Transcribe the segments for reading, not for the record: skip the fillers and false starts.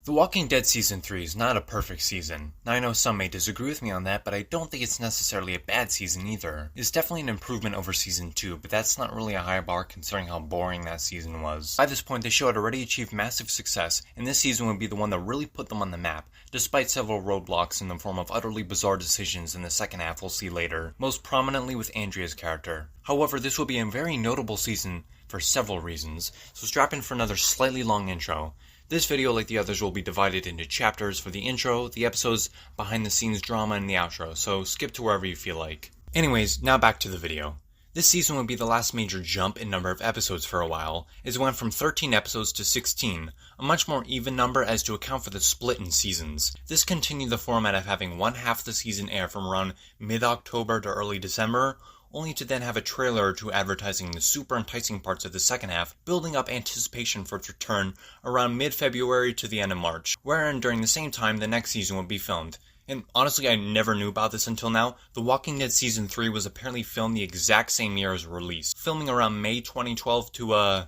The Walking Dead Season 3 is not a perfect season. Now I know some may disagree with me on that, but I don't think it's necessarily a bad season either. It's definitely an improvement over Season 2, but that's not really a high bar considering how boring that season was. By this point, the show had already achieved massive success, and this season would be the one that really put them on the map, despite several roadblocks in the form of utterly bizarre decisions in the second half we'll see later, most prominently with Andrea's character. However, this will be a very notable season for several reasons, so strap in for another slightly long intro. This video, like the others, will be divided into chapters for the intro, the episodes, behind the scenes drama, and the outro, so skip to wherever you feel like. Anyways, now back to the video. This season would be the last major jump in number of episodes for a while, as it went from 13 episodes to 16, a much more even number as to account for the split in seasons. This continued the format of having one half of the season air from around mid-October to early December, only to then have a trailer or two advertising the super enticing parts of the second half, building up anticipation for its return around mid-February to the end of March, wherein during the same time the next season would be filmed. And honestly, I never knew about this until now. The Walking Dead Season 3 was apparently filmed the exact same year as release, filming around May 2012 to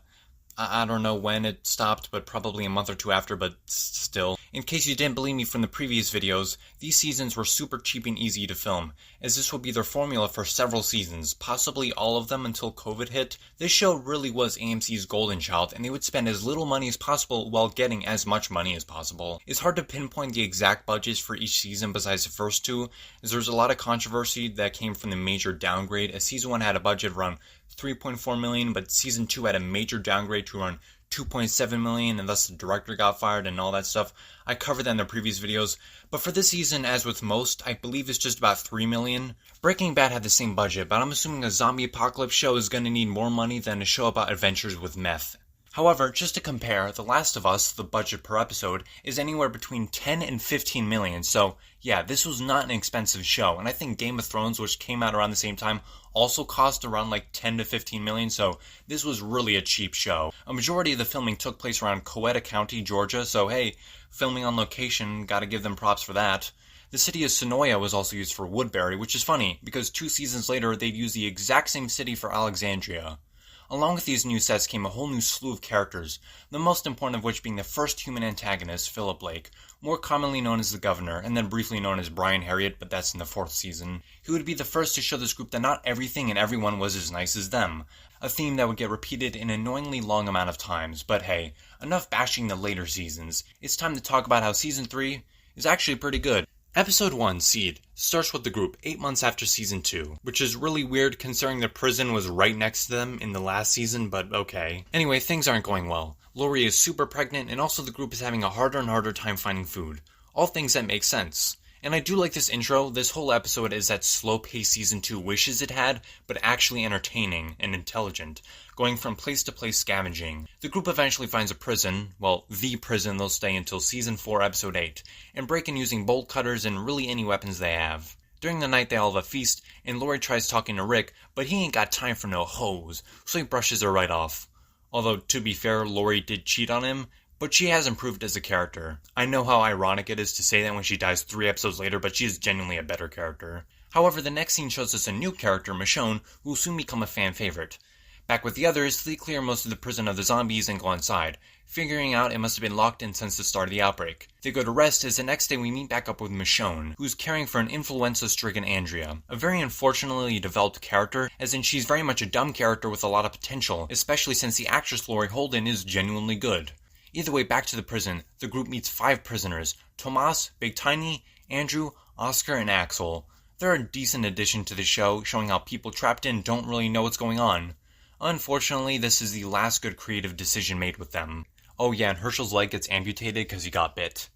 I don't know when it stopped, but probably a month or two after, but still. In case you didn't believe me from the previous videos, these seasons were super cheap and easy to film, as this will be their formula for several seasons, possibly all of them until COVID hit. This show really was AMC's golden child, and they would spend as little money as possible while getting as much money as possible. It's hard to pinpoint the exact budgets for each season besides the first two, as there's a lot of controversy that came from the major downgrade, as Season 1 had a budget of around $3.4 million, but Season 2 had a major downgrade to around $2.7 million, and thus the director got fired and all that stuff. I covered that in the previous videos, but for this season, as with most, I believe it's just about $3 million. Breaking Bad had the same budget, but I'm assuming a zombie apocalypse show is going to need more money than a show about adventures with meth. However, just to compare, The Last of Us, the budget per episode, is anywhere between 10 and 15 million, so yeah, this was not an expensive show, and I think Game of Thrones, which came out around the same time, also cost around like 10 to 15 million, so this was really a cheap show. A majority of the filming took place around Coweta County, Georgia, so hey, filming on location, gotta give them props for that. The city of Sonoya was also used for Woodbury, which is funny, because 2 seasons later they'd use the exact same city for Alexandria. Along with these new sets came a whole new slew of characters, the most important of which being the first human antagonist, Philip Blake, more commonly known as the Governor, and then briefly known as Brian Harriet, but that's in the 4th season. He would be the first to show this group that not everything and everyone was as nice as them, a theme that would get repeated an annoyingly long amount of times, but hey, enough bashing the later seasons. It's time to talk about how Season 3 is actually pretty good. Episode 1, Seed, starts with the group 8 months after Season 2, which is really weird considering the prison was right next to them in the last season, but okay. Anyway, things aren't going well. Lori is super pregnant, and also the group is having a harder and harder time finding food. All things that make sense. And I do like this intro. This whole episode is that slow-paced Season 2 wishes it had, but actually entertaining and intelligent, going from place to place scavenging. The group eventually finds a prison, well, the prison they'll stay until Season 4, Episode 8, and break in using bolt cutters and really any weapons they have. During the night they all have a feast, and Lori tries talking to Rick, but he ain't got time for no hoes, so he brushes her right off. Although, to be fair, Lori did cheat on him, but she has improved as a character. I know how ironic it is to say that when she dies 3 episodes later, but she is genuinely a better character. However, the next scene shows us a new character, Michonne, who will soon become a fan favorite. Back with the others, they clear most of the prison of the zombies and go inside, figuring out it must have been locked in since the start of the outbreak. They go to rest as the next day we meet back up with Michonne, who's caring for an influenza-stricken Andrea. A very unfortunately developed character, as in she's very much a dumb character with a lot of potential, especially since the actress Laurie Holden is genuinely good. Either way, back to the prison, the group meets 5 prisoners: Tomas, Big Tiny, Andrew, Oscar, and Axel. They're a decent addition to the show, showing how people trapped in don't really know what's going on. Unfortunately, this is the last good creative decision made with them. Oh yeah, and Herschel's leg gets amputated because he got bit.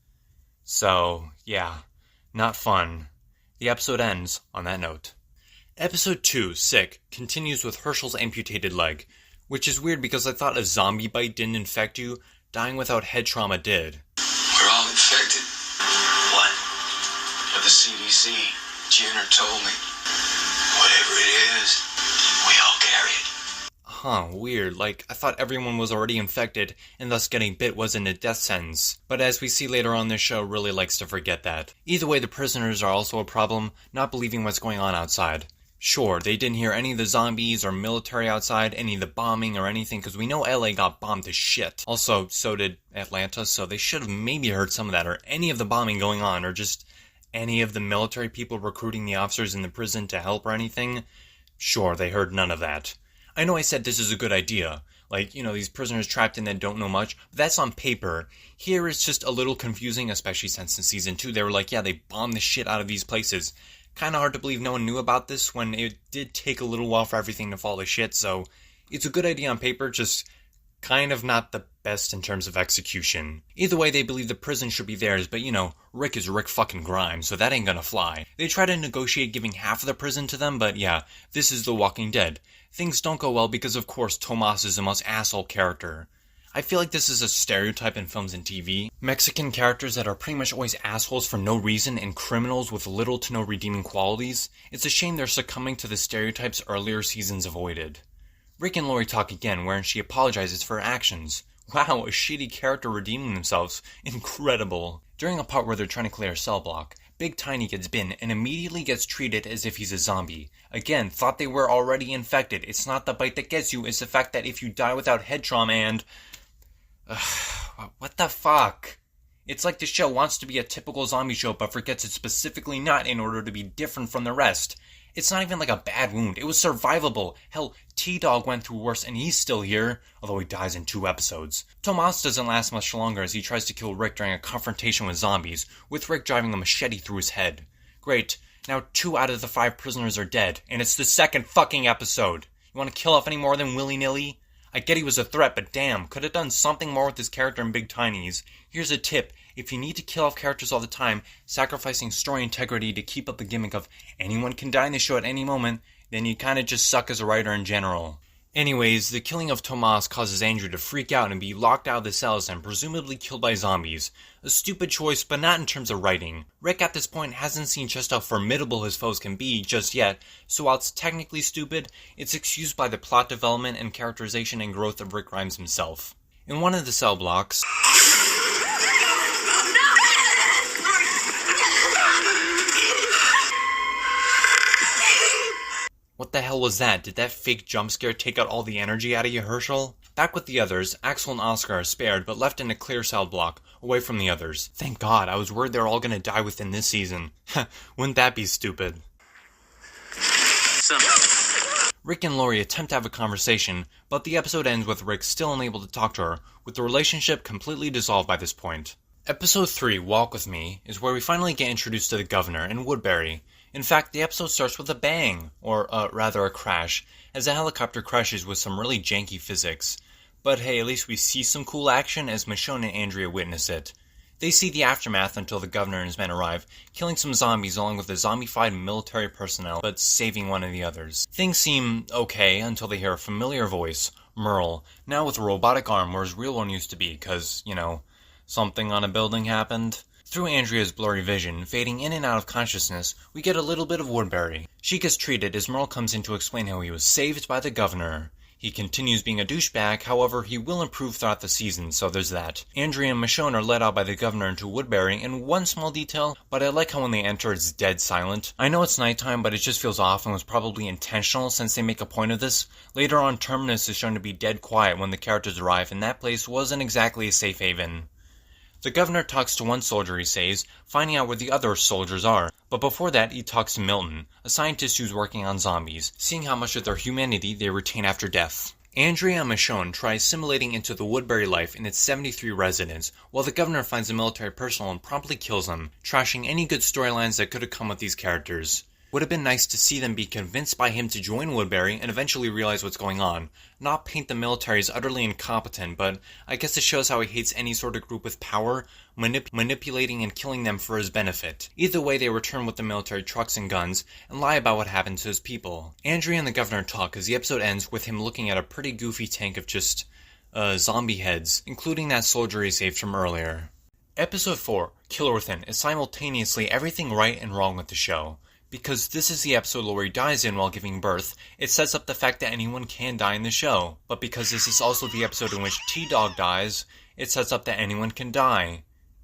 So, yeah, not fun. The episode ends on that note. Episode 2, Sick, continues with Herschel's amputated leg, which is weird because I thought a zombie bite didn't infect you. Dying without head trauma did. We're all infected. What? But the CDC, Jenner told me. Whatever it is, we all carry it. Huh, weird. Like, I thought everyone was already infected, and thus getting bit wasn't a death sentence. But as we see later on, this show really likes to forget that. Either way, the prisoners are also a problem, not believing what's going on outside. Sure, they didn't hear any of the zombies or military outside, any of the bombing or anything, because we know LA got bombed to shit. Also, so did Atlanta, so they should have maybe heard some of that, or any of the bombing going on, or just any of the military people recruiting the officers in the prison to help or anything. Sure, they heard none of that. I know I said this is a good idea. Like, these prisoners trapped in that don't know much, but that's on paper. Here it's just a little confusing, especially since in Season 2 they were like, yeah, they bombed the shit out of these places. Kinda hard to believe no one knew about this when it did take a little while for everything to fall to shit, so it's a good idea on paper, just kind of not the best in terms of execution. Either way, they believe the prison should be theirs, but Rick is Rick fucking Grimes, so that ain't gonna fly. They try to negotiate giving half of the prison to them, but yeah, this is The Walking Dead. Things don't go well because, of course, Tomas is the most asshole character. I feel like this is a stereotype in films and TV. Mexican characters that are pretty much always assholes for no reason and criminals with little to no redeeming qualities. It's a shame they're succumbing to the stereotypes earlier seasons avoided. Rick and Lori talk again, wherein she apologizes for her actions. Wow, a shitty character redeeming themselves. Incredible. During a part where they're trying to clear a cell block, Big Tiny gets bitten and immediately gets treated as if he's a zombie. Again, thought they were already infected. It's not the bite that gets you, it's the fact that if you die without head trauma and... what the fuck? It's like the show wants to be a typical zombie show but forgets it's specifically not in order to be different from the rest. It's not even like a bad wound. It was survivable. Hell, T-Dog went through worse and he's still here, although he dies in 2 episodes. Tomas doesn't last much longer as he tries to kill Rick during a confrontation with zombies, with Rick driving a machete through his head. Great, now 2 out of the 5 prisoners are dead, and it's the 2nd fucking episode. You want to kill off any more than willy-nilly? I get he was a threat, but damn, could have done something more with his character in Big Tiny's. Here's a tip. If you need to kill off characters all the time, sacrificing story integrity to keep up the gimmick of anyone can die in the show at any moment, then you kinda just suck as a writer in general. Anyways, the killing of Tomas causes Andrew to freak out and be locked out of the cells and presumably killed by zombies. A stupid choice, but not in terms of writing. Rick at this point hasn't seen just how formidable his foes can be just yet, so while it's technically stupid, it's excused by the plot development and characterization and growth of Rick Grimes himself. In one of the cell blocks... What the hell was that? Did that fake jump scare take out all the energy out of you, Herschel? Back with the others, Axel and Oscar are spared, but left in a clear cell block, away from the others. Thank God, I was worried they were all gonna die within this season. Wouldn't that be stupid? Rick and Lori attempt to have a conversation, but the episode ends with Rick still unable to talk to her, with the relationship completely dissolved by this point. Episode 3, Walk With Me, is where we finally get introduced to the Governor and Woodbury. In fact, the episode starts with a bang, or rather a crash, as a helicopter crashes with some really janky physics. But hey, at least we see some cool action as Michonne and Andrea witness it. They see the aftermath until the Governor and his men arrive, killing some zombies along with the zombified military personnel, but saving one of the others. Things seem okay until they hear a familiar voice, Merle, now with a robotic arm where his real one used to be, cause, something on a building happened. Through Andrea's blurry vision, fading in and out of consciousness, we get a little bit of Woodbury. She gets treated as Merle comes in to explain how he was saved by the Governor. He continues being a douchebag, however, he will improve throughout the season, so there's that. Andrea and Michonne are led out by the Governor into Woodbury, and one small detail, but I like how when they enter it's dead silent. I know it's nighttime, but it just feels off and was probably intentional since they make a point of this. Later on, Terminus is shown to be dead quiet when the characters arrive, and that place wasn't exactly a safe haven. The Governor talks to one soldier, he says, finding out where the other soldiers are. But before that, he talks to Milton, a scientist who's working on zombies, seeing how much of their humanity they retain after death. Andrea and Michonne try assimilating into the Woodbury life in its 73 residents, while the Governor finds a military personnel and promptly kills them, trashing any good storylines that could have come with these characters. Would have been nice to see them be convinced by him to join Woodbury and eventually realize what's going on. Not paint the military as utterly incompetent, but I guess it shows how he hates any sort of group with power, manipulating and killing them for his benefit. Either way, they return with the military trucks and guns, and lie about what happened to his people. Andrea and the Governor talk as the episode ends with him looking at a pretty goofy tank of just, zombie heads, including that soldier he saved from earlier. Episode 4, Killer Within, is simultaneously everything right and wrong with the show. Because this is the episode Lori dies in while giving birth, it sets up the fact that anyone can die in the show. But because this is also the episode in which T-Dog dies, it sets up that anyone can die.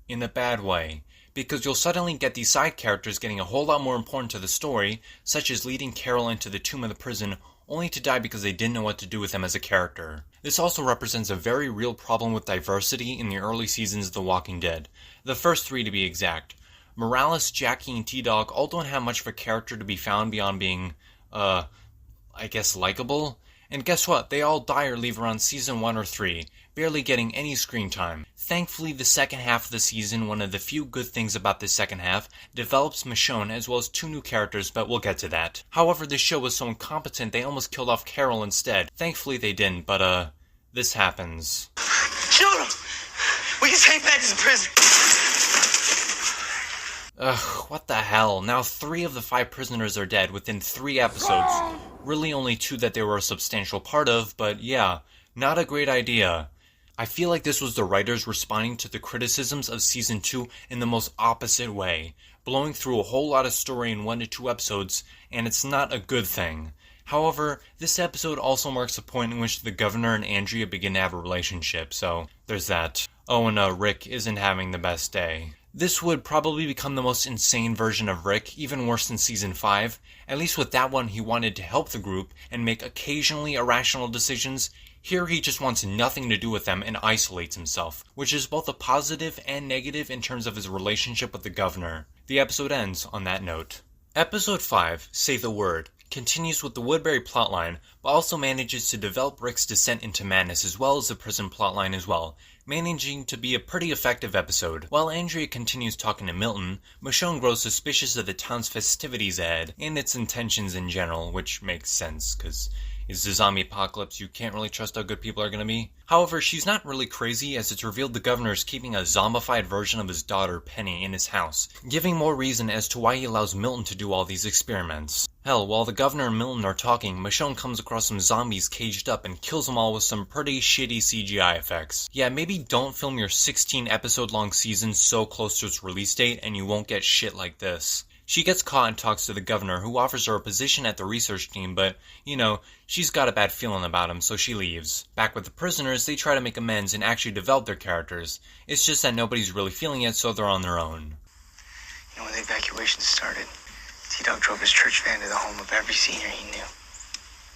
In the bad way. because you'll suddenly get these side characters getting a whole lot more important to the story, such as leading Carol into the tomb of the prison, only to die because they didn't know what to do with him as a character. This also represents a very real problem with diversity in the early seasons of The Walking Dead, the first 3 to be exact. Morales, Jackie, and T-Dog all don't have much of a character to be found beyond being, likable. And guess what? They all die or leave around season 1 or 3, barely getting any screen time. Thankfully, the second half of the season, one of the few good things about this second half, develops Michonne as well as 2 new characters, but we'll get to that. However, this show was so incompetent they almost killed off Carol instead. Thankfully they didn't, but this happens. Shoot him! We can take back this prison! Ugh, what the hell? Now 3 of the 5 prisoners are dead within 3 episodes. Really only 2 that they were a substantial part of, but yeah, not a great idea. I feel like this was the writers responding to the criticisms of Season 2 in the most opposite way, blowing through a whole lot of story in 1 to 2 episodes, and it's not a good thing. However, this episode also marks a point in which the governor and Andrea begin to have a relationship, so there's that. Oh, and Rick isn't having the best day. This would probably become the most insane version of Rick, even worse than Season 5. At least with that one, he wanted to help the group and make occasionally irrational decisions. Here he just wants nothing to do with them and isolates himself, which is both a positive and negative in terms of his relationship with the governor. The episode ends on that note. Episode 5, Say the Word, continues with the Woodbury plotline, but also manages to develop Rick's descent into madness as well as the prison plotline as well, managing to be a pretty effective episode. While Andrea continues talking to Milton, Michonne grows suspicious of the town's festivities ahead, and its intentions in general, which makes sense, because it's the zombie apocalypse, you can't really trust how good people are going to be. However, she's not really crazy, as it's revealed the governor is keeping a zombified version of his daughter, Penny, in his house, giving more reason as to why he allows Milton to do all these experiments. Hell, while the governor and Milton are talking, Michonne comes across some zombies caged up and kills them all with some pretty shitty CGI effects. Yeah, maybe don't film your 16 episode long season so close to its release date and you won't get shit like this. She gets caught and talks to the governor, who offers her a position at the research team, but, she's got a bad feeling about him, so she leaves. Back with the prisoners, they try to make amends and actually develop their characters. It's just that nobody's really feeling it, so they're on their own. When the evacuation started, T-Dog drove his church van to the home of every senior he knew,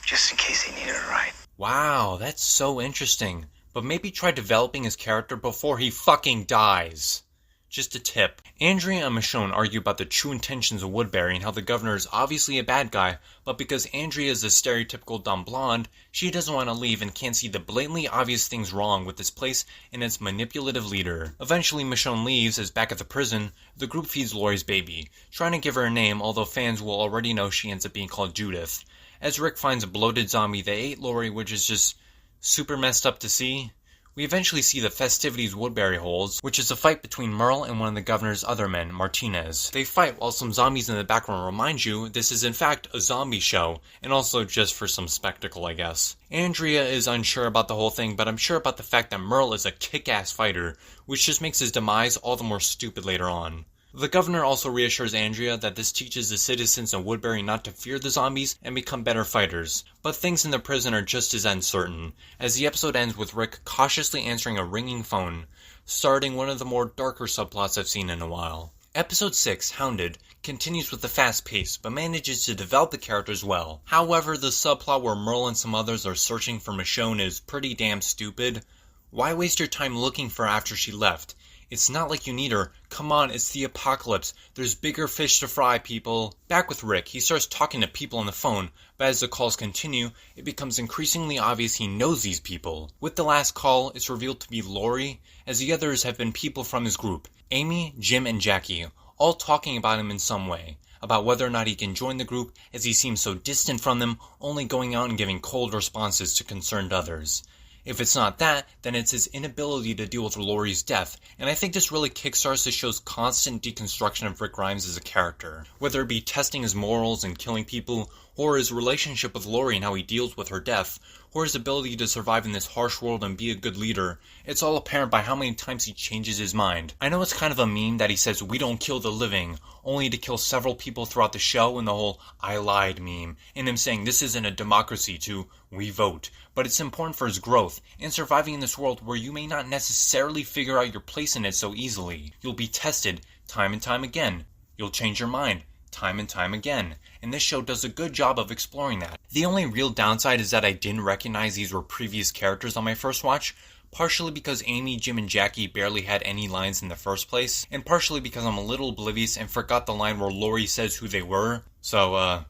just in case they needed a ride. Wow, that's so interesting. But maybe try developing his character before he fucking dies. Just a tip. Andrea and Michonne argue about the true intentions of Woodbury and how the governor is obviously a bad guy, but because Andrea is a stereotypical dumb blonde, she doesn't want to leave and can't see the blatantly obvious things wrong with this place and its manipulative leader. Eventually Michonne leaves, as back at the prison, the group feeds Lori's baby, trying to give her a name, although fans will already know she ends up being called Judith. As Rick finds a bloated zombie that ate Lori, which is just super messed up to see. We eventually see the festivities Woodbury holds, which is a fight between Merle and one of the governor's other men, Martinez. They fight while some zombies in the background remind you this is in fact a zombie show, and also just for some spectacle, I guess. Andrea is unsure about the whole thing, but I'm sure about the fact that Merle is a kick-ass fighter, which just makes his demise all the more stupid later on. The governor also reassures Andrea that this teaches the citizens of Woodbury not to fear the zombies and become better fighters, but things in the prison are just as uncertain, as the episode ends with Rick cautiously answering a ringing phone, starting one of the more darker subplots I've seen in a while. Episode 6, Hounded, continues with a fast pace, but manages to develop the characters well. However, the subplot where Merle and some others are searching for Michonne is pretty damn stupid. Why waste your time looking for her after she left? It's not like you need her. Come on, it's the apocalypse. There's bigger fish to fry, people. Back with Rick, he starts talking to people on the phone, but as the calls continue, it becomes increasingly obvious he knows these people. With the last call, it's revealed to be Lori, as the others have been people from his group, Amy, Jim, and Jackie, all talking about him in some way, about whether or not he can join the group, as he seems so distant from them, only going out and giving cold responses to concerned others. If it's not that, then it's his inability to deal with Lori's death, and I think this really kickstarts the show's constant deconstruction of Rick Grimes as a character. Whether it be testing his morals and killing people, Horace's relationship with Lori and how he deals with her death, Horace's ability to survive in this harsh world and be a good leader. It's all apparent by how many times he changes his mind. I know it's kind of a meme that he says we don't kill the living, only to kill several people throughout the show, and the whole I lied meme, and him saying this isn't a democracy to we vote. But it's important for his growth, and surviving in this world where you may not necessarily figure out your place in it so easily. You'll be tested time and time again. You'll change your mind time and time again, and this show does a good job of exploring that. The only real downside is that I didn't recognize these were previous characters on my first watch, partially because Amy, Jim, and Jackie barely had any lines in the first place, and partially because I'm a little oblivious and forgot the line where Lori says who they were, so,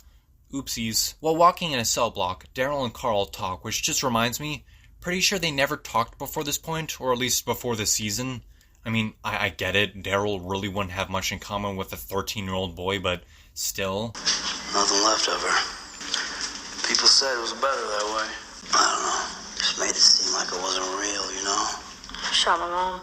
oopsies. While walking in a cell block, Daryl and Carl talk, which just reminds me, pretty sure they never talked before this point, or at least before this season. I mean, I get it, Daryl really wouldn't have much in common with a 13-year-old boy, but still. Nothing left of her. People said it was better that way. I don't know. Just made it seem like it wasn't real, you know? Shot my mom.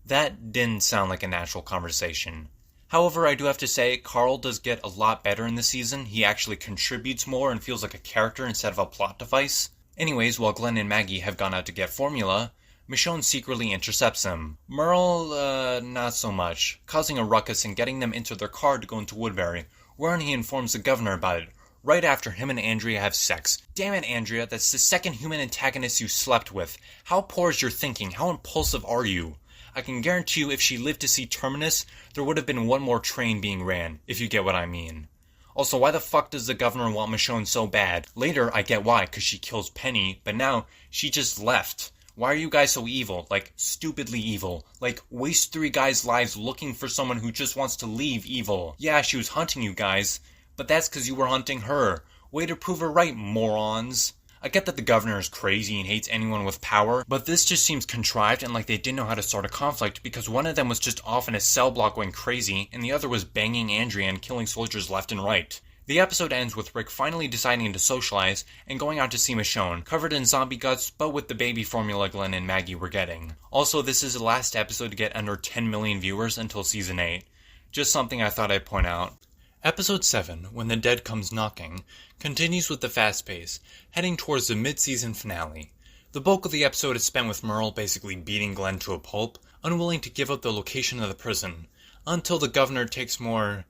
That didn't sound like a natural conversation. However, I do have to say, Carl does get a lot better in this season. He actually contributes more and feels like a character instead of a plot device. Anyways, while Glenn and Maggie have gone out to get formula, Michonne secretly intercepts him. Merle, not so much, causing a ruckus and getting them into their car to go into Woodbury, wherein he informs the governor about it, right after him and Andrea have sex. Damn it, Andrea, that's the second human antagonist you slept with. How poor is your thinking? How impulsive are you? I can guarantee you if she lived to see Terminus, there would have been one more train being ran, if you get what I mean. Also, why the fuck does the governor want Michonne so bad? Later, I get why, because she kills Penny, but now, she just left. Why are you guys so evil? Like, stupidly evil. Like, waste 3 guys' lives looking for someone who just wants to leave evil. Yeah, she was hunting you guys, but that's because you were hunting her. Way to prove her right, morons. I get that the governor is crazy and hates anyone with power, but this just seems contrived and like they didn't know how to start a conflict because one of them was just off in a cell block going crazy, and the other was banging Andrea and killing soldiers left and right. The episode ends with Rick finally deciding to socialize and going out to see Michonne, covered in zombie guts but with the baby formula Glenn and Maggie were getting. Also, this is the last episode to get under 10 million viewers until season 8. Just something I thought I'd point out. Episode 7, When the Dead Comes Knocking, continues with the fast pace, heading towards the mid-season finale. The bulk of the episode is spent with Merle basically beating Glenn to a pulp, unwilling to give up the location of the prison, until the governor takes more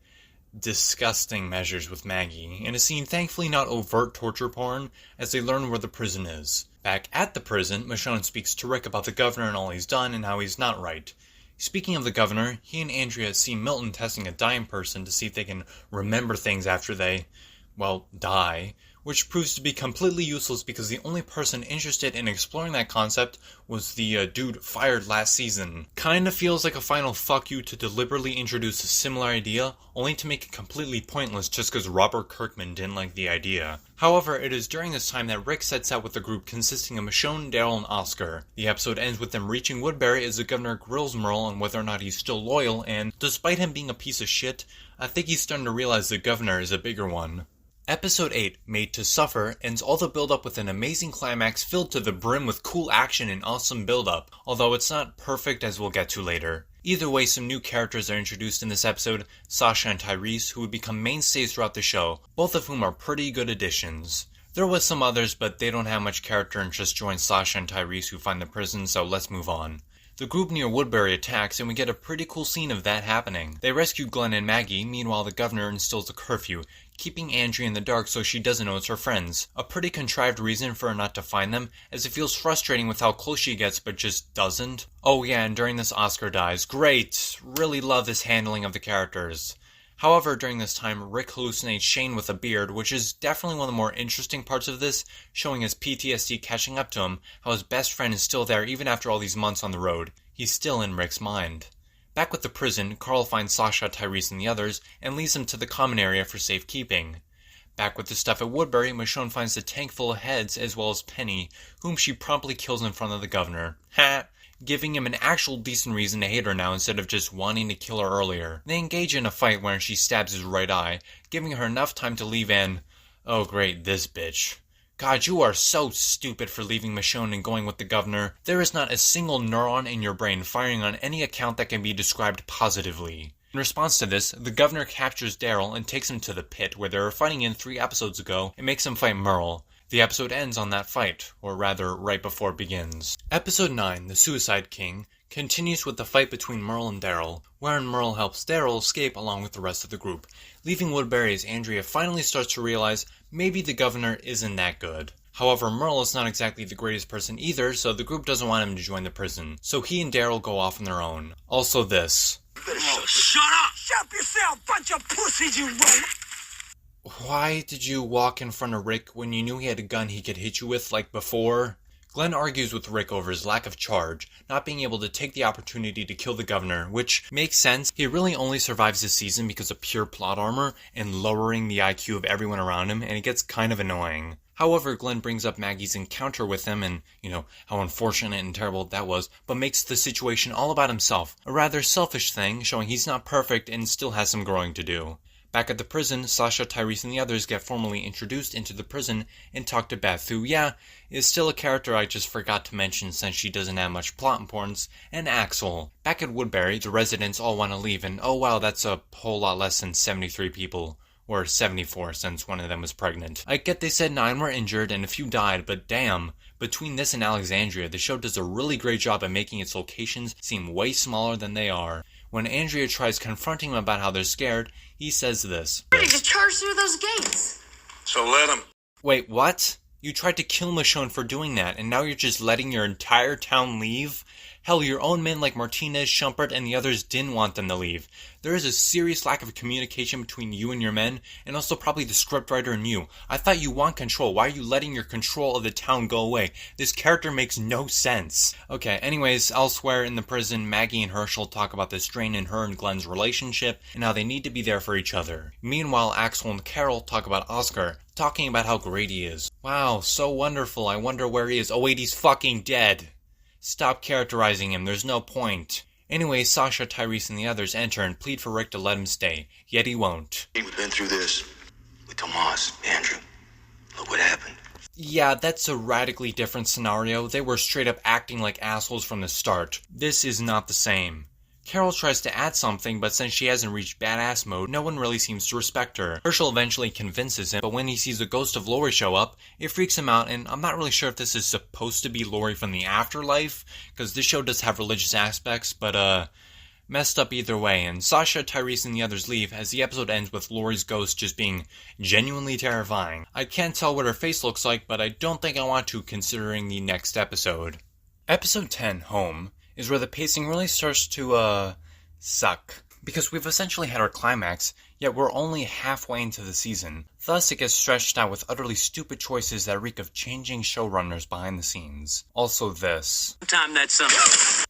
disgusting measures with Maggie, in a scene thankfully not overt torture porn, as they learn where the prison is. Back at the prison, Michonne speaks to Rick about the governor and all he's done and how he's not right. Speaking of the governor, he and Andrea see Milton testing a dying person to see if they can remember things after they, well, die, which proves to be completely useless because the only person interested in exploring that concept was the dude fired last season. Kinda feels like a final fuck you to deliberately introduce a similar idea, only to make it completely pointless just because Robert Kirkman didn't like the idea. However, it is during this time that Rick sets out with a group consisting of Michonne, Daryl, and Oscar. The episode ends with them reaching Woodbury as the governor grills Merle on whether or not he's still loyal, and despite him being a piece of shit, I think he's starting to realize the governor is a bigger one. Episode 8, Made to Suffer, ends all the build-up with an amazing climax filled to the brim with cool action and awesome build-up, although it's not perfect as we'll get to later. Either way, some new characters are introduced in this episode, Sasha and Tyrese, who would become mainstays throughout the show, both of whom are pretty good additions. There was some others, but they don't have much character and just join Sasha and Tyrese who find the prison, so let's move on. The group near Woodbury attacks, and we get a pretty cool scene of that happening. They rescue Glenn and Maggie, meanwhile the governor instills a curfew, keeping Andrea in the dark so she doesn't know it's her friends. A pretty contrived reason for her not to find them, as it feels frustrating with how close she gets but just doesn't. Oh yeah, and during this Oscar dies. Great! Really love this handling of the characters. However, during this time, Rick hallucinates Shane with a beard, which is definitely one of the more interesting parts of this, showing his PTSD catching up to him, how his best friend is still there even after all these months on the road. He's still in Rick's mind. Back with the prison, Carl finds Sasha, Tyrese, and the others, and leads them to the common area for safekeeping. Back with the stuff at Woodbury, Michonne finds the tank full of heads as well as Penny, whom she promptly kills in front of the governor. Ha! Giving him an actual decent reason to hate her now instead of just wanting to kill her earlier. They engage in a fight wherein she stabs his right eye, giving her enough time to leave and... oh great, this bitch. God, you are so stupid for leaving Michonne and going with the governor. There is not a single neuron in your brain firing on any account that can be described positively. In response to this, the governor captures Daryl and takes him to the pit where they were fighting in 3 episodes ago and makes him fight Merle. The episode ends on that fight, or rather, right before it begins. Episode 9, The Suicide King, continues with the fight between Merle and Daryl, wherein Merle helps Daryl escape along with the rest of the group, leaving Woodbury as Andrea finally starts to realize maybe the governor isn't that good. However, Merle is not exactly the greatest person either, so the group doesn't want him to join the prison, so he and Daryl go off on their own. Also this. Shut up! Shut up yourself, bunch of pussies, you roll! Why did you walk in front of Rick when you knew he had a gun he could hit you with like before? Glenn argues with Rick over his lack of charge, not being able to take the opportunity to kill the governor, which makes sense. He really only survives this season because of pure plot armor and lowering the IQ of everyone around him, and it gets kind of annoying. However, Glenn brings up Maggie's encounter with him and, how unfortunate and terrible that was, but makes the situation all about himself, a rather selfish thing, showing he's not perfect and still has some growing to do. Back at the prison, Sasha, Tyrese, and the others get formally introduced into the prison and talk to Beth, who, is still a character I just forgot to mention since she doesn't have much plot importance, and Axel. Back at Woodbury, the residents all want to leave, and oh wow, that's a whole lot less than 73 people. Or 74 since one of them was pregnant. I get they said 9 were injured and a few died, but damn, between this and Alexandria, the show does a really great job at making its locations seem way smaller than they are. When Andrea tries confronting him about how they're scared, he says this. Ready to charge through those gates. So let him. Wait, what? You tried to kill Michonne for doing that, and now you're just letting your entire town leave? Hell, your own men like Martinez, Shumpert, and the others didn't want them to leave. There is a serious lack of communication between you and your men, and also probably the scriptwriter and you. I thought you want control. Why are you letting your control of the town go away? This character makes no sense. Okay, anyways, elsewhere in the prison, Maggie and Herschel talk about the strain in her and Glenn's relationship, and how they need to be there for each other. Meanwhile, Axel and Carol talk about Oscar, talking about how great he is. Wow, so wonderful. I wonder where he is. Oh wait, he's fucking dead. Stop characterizing him, there's no point. Anyway, Sasha, Tyrese, and the others enter and plead for Rick to let him stay, yet he won't. We've been through this with Tomas, Andrew. Look what happened. Yeah, that's a radically different scenario. They were straight up acting like assholes from the start. This is not the same. Carol tries to add something, but since she hasn't reached badass mode, no one really seems to respect her. Herschel eventually convinces him, but when he sees the ghost of Lori show up, it freaks him out, and I'm not really sure if this is supposed to be Lori from the afterlife, because this show does have religious aspects, but messed up either way, and Sasha, Tyrese, and the others leave as the episode ends with Lori's ghost just being genuinely terrifying. I can't tell what her face looks like, but I don't think I want to considering the next episode. Episode 10, Home, is where the pacing really starts to, suck. Because we've essentially had our climax, yet we're only halfway into the season. Thus, it gets stretched out with utterly stupid choices that reek of changing showrunners behind the scenes. Also this. Time that's something.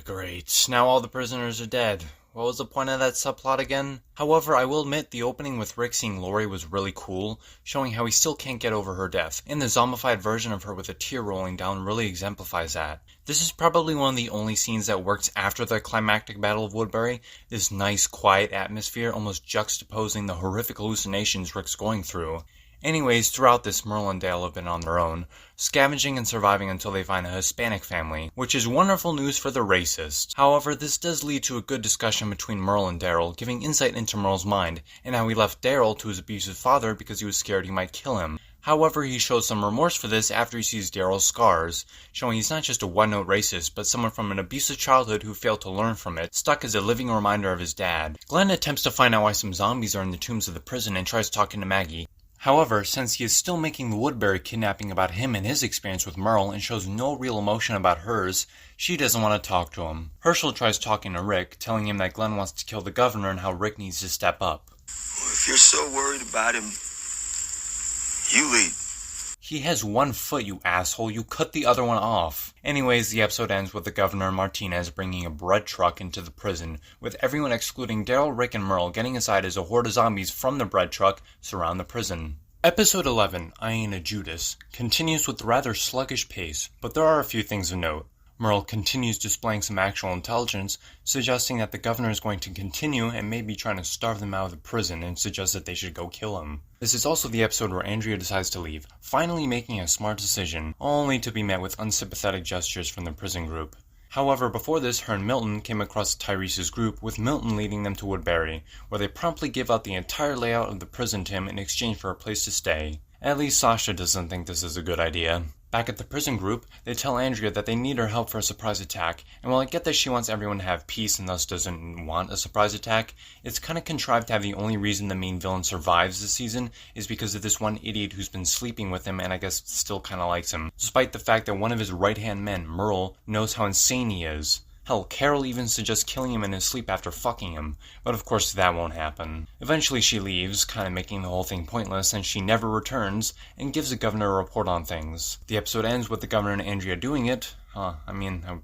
Great. Now all the prisoners are dead. What was the point of that subplot again? However, I will admit the opening with Rick seeing Lori was really cool, showing how he still can't get over her death, and the zombified version of her with a tear rolling down really exemplifies that. This is probably one of the only scenes that works after the climactic Battle of Woodbury, this nice, quiet atmosphere almost juxtaposing the horrific hallucinations Rick's going through. Anyways, throughout this, Merle and Dale have been on their own, scavenging and surviving until they find a Hispanic family, which is wonderful news for the racists. However, this does lead to a good discussion between Merle and Daryl, giving insight into Merle's mind, and how he left Daryl to his abusive father because he was scared he might kill him. However, he shows some remorse for this after he sees Daryl's scars, showing he's not just a one-note racist, but someone from an abusive childhood who failed to learn from it, stuck as a living reminder of his dad. Glenn attempts to find out why some zombies are in the tombs of the prison and tries talking to Maggie. However, since he is still making the Woodbury kidnapping about him and his experience with Merle and shows no real emotion about hers, she doesn't want to talk to him. Herschel tries talking to Rick, telling him that Glenn wants to kill the governor and how Rick needs to step up. Well, if you're so worried about him, you lead. He has one foot, you asshole. You cut the other one off. Anyways, the episode ends with the governor and Martinez bringing a bread truck into the prison, with everyone excluding Daryl, Rick, and Merle getting inside as a horde of zombies from the bread truck surround the prison. Episode 11, Ain't A Judas, continues with rather sluggish pace, but there are a few things to note. Merle continues displaying some actual intelligence, suggesting that the governor is going to continue and may be trying to starve them out of the prison and suggests that they should go kill him. This is also the episode where Andrea decides to leave, finally making a smart decision, only to be met with unsympathetic gestures from the prison group. However, before this, her and Milton came across Tyrese's group, with Milton leading them to Woodbury, where they promptly give out the entire layout of the prison to him in exchange for a place to stay. At least Sasha doesn't think this is a good idea. Back at the prison group, they tell Andrea that they need her help for a surprise attack, and while I get that she wants everyone to have peace and thus doesn't want a surprise attack, it's kinda contrived to have the only reason the main villain survives this season is because of this one idiot who's been sleeping with him and I guess still kinda likes him, despite the fact that one of his right-hand men, Merle, knows how insane he is. Hell, Carol even suggests killing him in his sleep after fucking him, but of course that won't happen. Eventually she leaves, kinda making the whole thing pointless, and she never returns, and gives the governor a report on things. The episode ends with the governor and Andrea doing it. I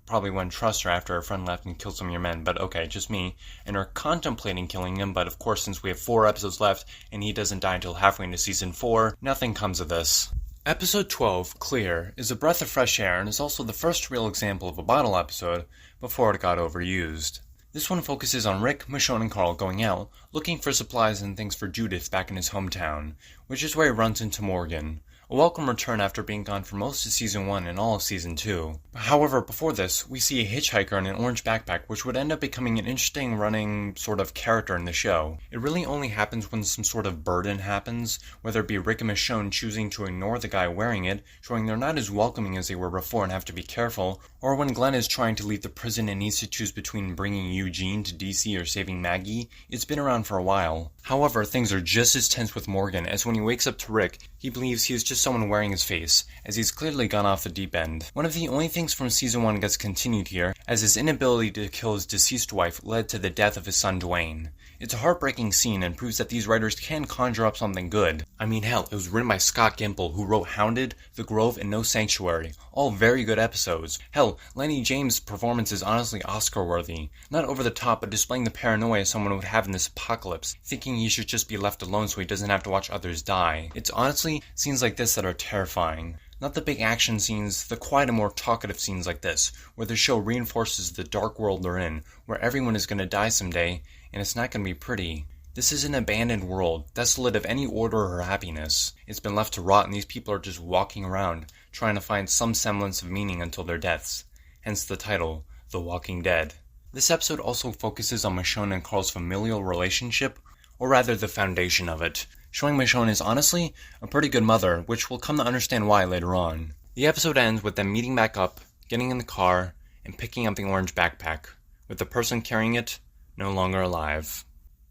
probably wouldn't trust her after her friend left and killed some of your men, but okay, just me. And are contemplating killing him, but of course since we have 4 episodes left, and he doesn't die until halfway into season 4, nothing comes of this. Episode 12, Clear, is a breath of fresh air and is also the first real example of a bottle episode before it got overused. This one focuses on Rick, Michonne, and Carl going out, looking for supplies and things for Judith back in his hometown, which is where he runs into Morgan. A welcome return after being gone for most of Season 1 and all of Season 2. However, before this, we see a hitchhiker in an orange backpack which would end up becoming an interesting running sort of character in the show. It really only happens when some sort of burden happens, whether it be Rick and Michonne choosing to ignore the guy wearing it, showing they're not as welcoming as they were before and have to be careful, or when Glenn is trying to leave the prison and needs to choose between bringing Eugene to DC or saving Maggie. It's been around for a while. However, things are just as tense with Morgan, as when he wakes up to Rick, he believes he is just someone wearing his face, as he's clearly gone off the deep end. One of the only things from Season 1 gets continued here, as his inability to kill his deceased wife led to the death of his son Dwayne. It's a heartbreaking scene and proves that these writers can conjure up something good. I mean, hell, it was written by Scott Gimple, who wrote Hounded, The Grove, and No Sanctuary. All very good episodes. Hell, Lenny James' performance is honestly Oscar-worthy. Not over the top, but displaying the paranoia someone would have in this apocalypse, thinking he should just be left alone so he doesn't have to watch others die. It's honestly scenes like this that are terrifying. Not the big action scenes, the quiet and more talkative scenes like this, where the show reinforces the dark world they're in, where everyone is going to die someday, and it's not going to be pretty. This is an abandoned world, desolate of any order or happiness. It's been left to rot and these people are just walking around, trying to find some semblance of meaning until their deaths. Hence the title, The Walking Dead. This episode also focuses on Michonne and Carl's familial relationship, or rather the foundation of it, showing Michonne is honestly a pretty good mother, which we'll come to understand why later on. The episode ends with them meeting back up, getting in the car, and picking up the orange backpack, with the person carrying it no longer alive.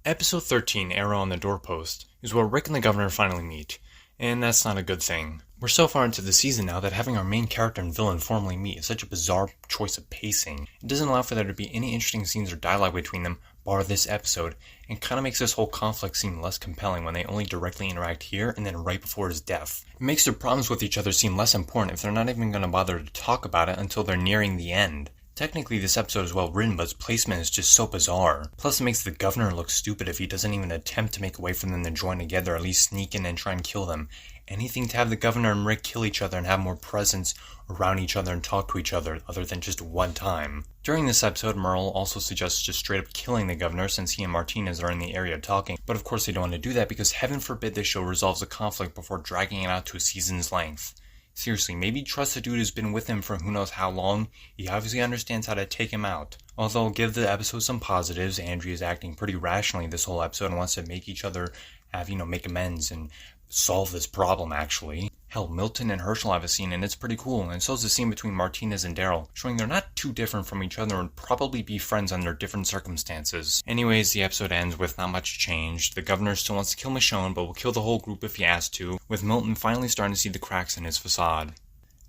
Episode 13, Arrow on the Doorpost, is where Rick and the governor finally meet, and that's not a good thing. We're so far into the season now that having our main character and villain formally meet is such a bizarre choice of pacing. It doesn't allow for there to be any interesting scenes or dialogue between them, bar this episode, and kinda makes this whole conflict seem less compelling when they only directly interact here and then right before his death. It makes their problems with each other seem less important if they're not even gonna bother to talk about it until they're nearing the end. Technically, this episode is well written, but its placement is just so bizarre. Plus, it makes the governor look stupid if he doesn't even attempt to make a way for them to join together, or at least sneak in and try and kill them. Anything to have the governor and Rick kill each other and have more presence around each other and talk to each other, other than just one time. During this episode, Merle also suggests just straight up killing the governor since he and Martinez are in the area talking, but of course they don't want to do that because heaven forbid this show resolves a conflict before dragging it out to a season's length. Seriously, maybe trust the dude who's been with him for who knows how long. He obviously understands how to take him out. Although I'll give the episode some positives. Andrea's acting pretty rationally this whole episode and wants to make each other have, make amends and solve this problem, actually. Hell, Milton and Herschel have a scene and it's pretty cool, and so's the scene between Martinez and Daryl, showing they're not too different from each other and would probably be friends under different circumstances. Anyways, the episode ends with not much change. The governor still wants to kill Michonne, but will kill the whole group if he has to, with Milton finally starting to see the cracks in his facade.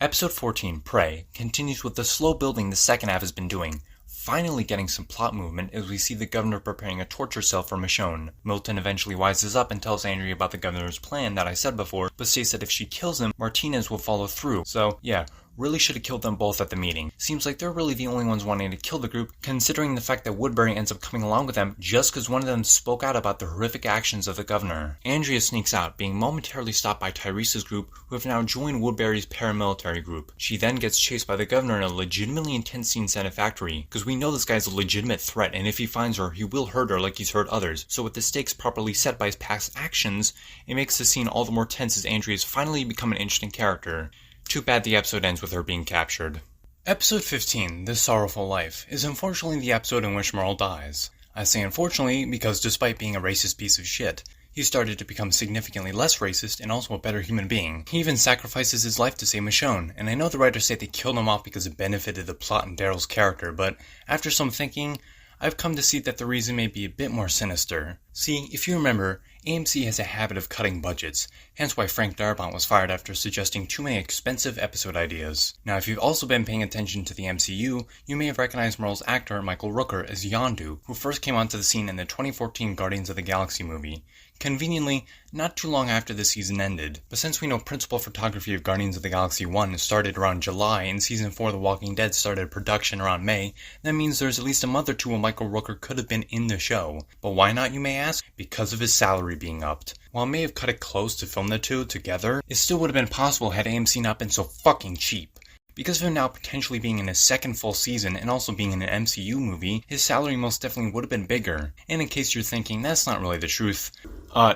Episode 14, Prey, continues with the slow building the second half has been doing, finally getting some plot movement as we see the governor preparing a torture cell for Michonne. Milton eventually wises up and tells Andrea about the governor's plan that I said before, but states that if she kills him, Martinez will follow through. So, yeah, really should have killed them both at the meeting. Seems like they're really the only ones wanting to kill the group, considering the fact that Woodbury ends up coming along with them just because one of them spoke out about the horrific actions of the governor. Andrea sneaks out, being momentarily stopped by Tyrese's group, who have now joined Woodbury's paramilitary group. She then gets chased by the governor in a legitimately intense scene set at Factory, because we know this guy's a legitimate threat, and if he finds her, he will hurt her like he's hurt others. So with the stakes properly set by his past actions, it makes the scene all the more tense as Andrea's finally become an interesting character. Too bad the episode ends with her being captured. Episode 15, This Sorrowful Life, is unfortunately the episode in which Merle dies. I say unfortunately because despite being a racist piece of shit, he started to become significantly less racist and also a better human being. He even sacrifices his life to save Michonne, and I know the writers say they killed him off because it benefited the plot and Daryl's character, but after some thinking, I've come to see that the reason may be a bit more sinister. See, if you remember, AMC has a habit of cutting budgets, hence why Frank Darabont was fired after suggesting too many expensive episode ideas. Now, if you've also been paying attention to the MCU, you may have recognized Merle's actor Michael Rooker as Yondu, who first came onto the scene in the 2014 Guardians of the Galaxy movie. Conveniently, not too long after the season ended, but since we know principal photography of Guardians of the Galaxy 1 started around July and Season 4 of The Walking Dead started production around May, that means there's at least a month or two where Michael Rooker could have been in the show. But why not, you may ask? Because of his salary being upped. While it may have cut it close to film the two together, it still would have been possible had AMC not been so fucking cheap. Because of him now potentially being in his second full season and also being in an MCU movie, his salary most definitely would have been bigger. And in case you're thinking, that's not really the truth.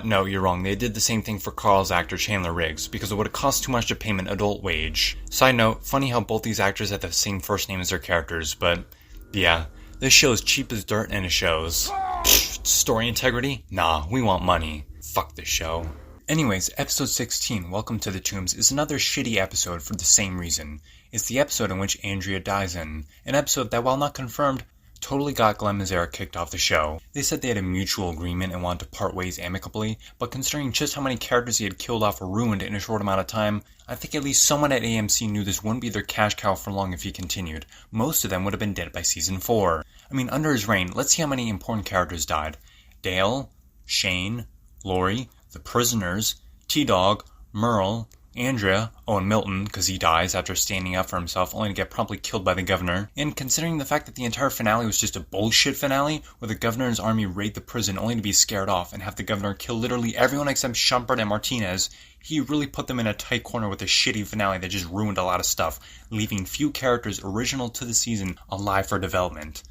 No, you're wrong. They did the same thing for Carl's actor Chandler Riggs, because it would have cost too much to pay him an adult wage. Side note, funny how both these actors had the same first name as their characters, but yeah, this show is cheap as dirt and it shows. Pfft, story integrity? Nah, we want money. Fuck this show. Anyways, episode 16, Welcome to the Tombs, is another shitty episode for the same reason. It's the episode in which Andrea dies in. An episode that, while not confirmed, totally got Glenn Mazzara kicked off the show. They said they had a mutual agreement and wanted to part ways amicably, but considering just how many characters he had killed off or ruined in a short amount of time, I think at least someone at AMC knew this wouldn't be their cash cow for long if he continued. Most of them would have been dead by season 4. I mean, under his reign, let's see how many important characters died. Dale, Shane, Lori, the prisoners, T-Dog, Merle, Andrea, and Milton, because he dies after standing up for himself only to get promptly killed by the governor. And considering the fact that the entire finale was just a bullshit finale, where the governor and his army raid the prison only to be scared off and have the governor kill literally everyone except Shumpert and Martinez, he really put them in a tight corner with a shitty finale that just ruined a lot of stuff, leaving few characters original to the season alive for development.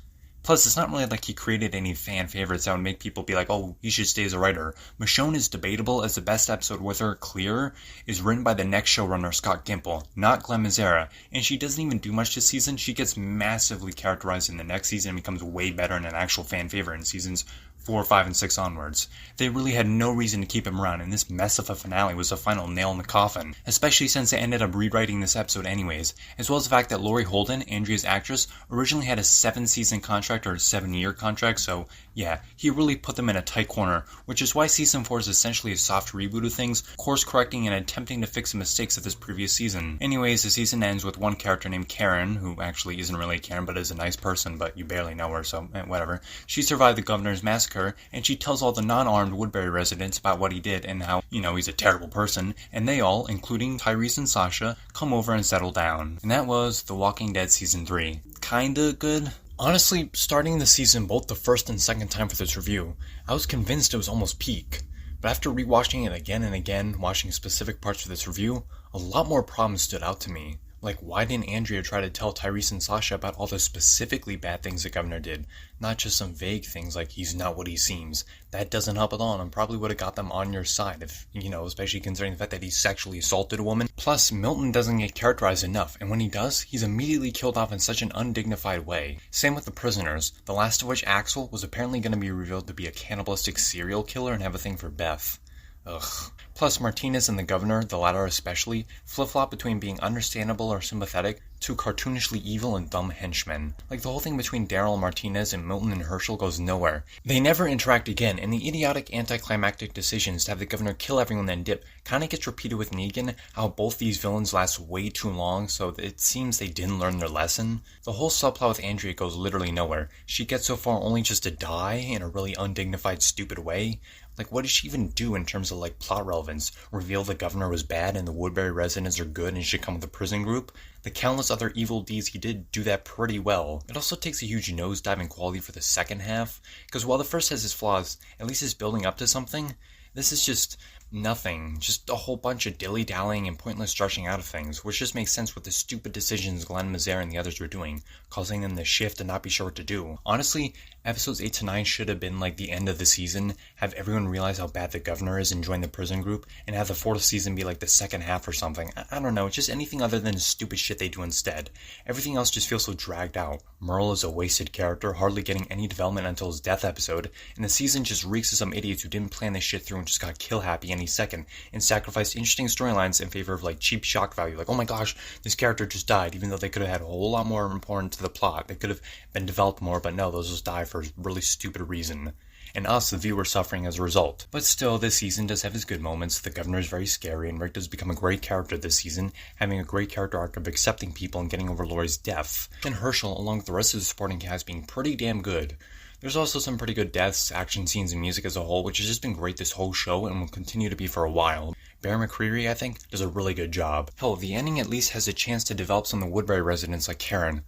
Plus, it's not really like he created any fan favorites that would make people be like, oh, he should stay as a writer. Michonne is debatable as the best episode with her, Clear, is written by the next showrunner, Scott Gimple, not Glenn Mazzara, and she doesn't even do much this season. She gets massively characterized in the next season and becomes way better and an actual fan favorite in seasons 4, 5, and 6 onwards. They really had no reason to keep him around, and this mess of a finale was the final nail in the coffin, especially since they ended up rewriting this episode anyways, as well as the fact that Laurie Holden, Andrea's actress, originally had a 7-season contract or a 7-year contract, so yeah, he really put them in a tight corner, which is why season 4 is essentially a soft reboot of things, course-correcting and attempting to fix the mistakes of this previous season. Anyways, the season ends with one character named Karen, who actually isn't really Karen but is a nice person, but you barely know her, so whatever. She survived the governor's massacre, and she tells all the non-armed Woodbury residents about what he did and how, he's a terrible person, and they all, including Tyrese and Sasha, come over and settle down. And that was The Walking Dead Season 3. Kinda good? Honestly, starting the season both the first and second time for this review, I was convinced it was almost peak. But after rewatching it again and again, watching specific parts for this review, a lot more problems stood out to me. Like, why didn't Andrea try to tell Tyrese and Sasha about all the specifically bad things the governor did? Not just some vague things like he's not what he seems. That doesn't help at all and probably would have got them on your side if, especially considering the fact that he sexually assaulted a woman. Plus, Milton doesn't get characterized enough, and when he does, he's immediately killed off in such an undignified way. Same with the prisoners, the last of which, Axel, was apparently going to be revealed to be a cannibalistic serial killer and have a thing for Beth. Ugh. Plus, Martinez and the governor, the latter especially, flip-flop between being understandable or sympathetic to cartoonishly evil and dumb henchmen. Like, the whole thing between Daryl Martinez and Milton and Herschel goes nowhere. They never interact again, and the idiotic anticlimactic decisions to have the governor kill everyone then dip kinda gets repeated with Negan, how both these villains last way too long, so it seems they didn't learn their lesson. The whole subplot with Andrea goes literally nowhere. She gets so far only just to die in a really undignified, stupid way. Like, what did she even do in terms of, plot relevance? Reveal the governor was bad and the Woodbury residents are good and should come with the prison group? The countless other evil deeds he did do that pretty well. It also takes a huge nosedive in quality for the second half, because while the first has its flaws, at least it's building up to something. This is just nothing, just a whole bunch of dilly-dallying and pointless stretching out of things, which just makes sense with the stupid decisions Glenn Mazzara and the others were doing, causing them to shift and not be sure what to do. Honestly, Episodes 8 to 9 should have been like the end of the season, have everyone realize how bad the governor is and join the prison group, and have the fourth season be like the second half or something. I don't know, just anything other than the stupid shit they do instead. Everything else just feels so dragged out. Merle is a wasted character, hardly getting any development until his death episode, and the season just reeks of some idiots who didn't plan this shit through and just got kill happy any second, and sacrificed interesting storylines in favor of like cheap shock value, like oh my gosh, this character just died, even though they could have had a whole lot more important to the plot. They could have been developed more, but no, those just die for a really stupid reason. And us, the viewer, suffering as a result. But still, this season does have its good moments. The governor is very scary, and Rick does become a great character this season, having a great character arc of accepting people and getting over Laurie's death. And Herschel, along with the rest of the supporting cast, being pretty damn good. There's also some pretty good deaths, action scenes, and music as a whole, which has just been great this whole show and will continue to be for a while. Bear McCreary, I think, does a really good job. Hell, the ending at least has a chance to develop some of the Woodbury residents like Karen.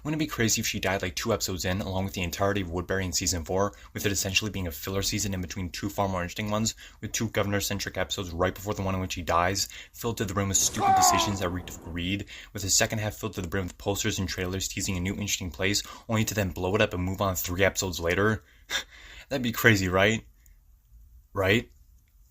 Wouldn't it be crazy if she died like 2 episodes in, along with the entirety of Woodbury in Season 4, with it essentially being a filler season in between 2 far more interesting ones, with 2 governor-centric episodes right before the one in which he dies, filled to the brim with stupid decisions that reeked of greed, with the second half filled to the brim with posters and trailers teasing a new interesting place, only to then blow it up and move on 3 episodes later? That'd be crazy, right? Right?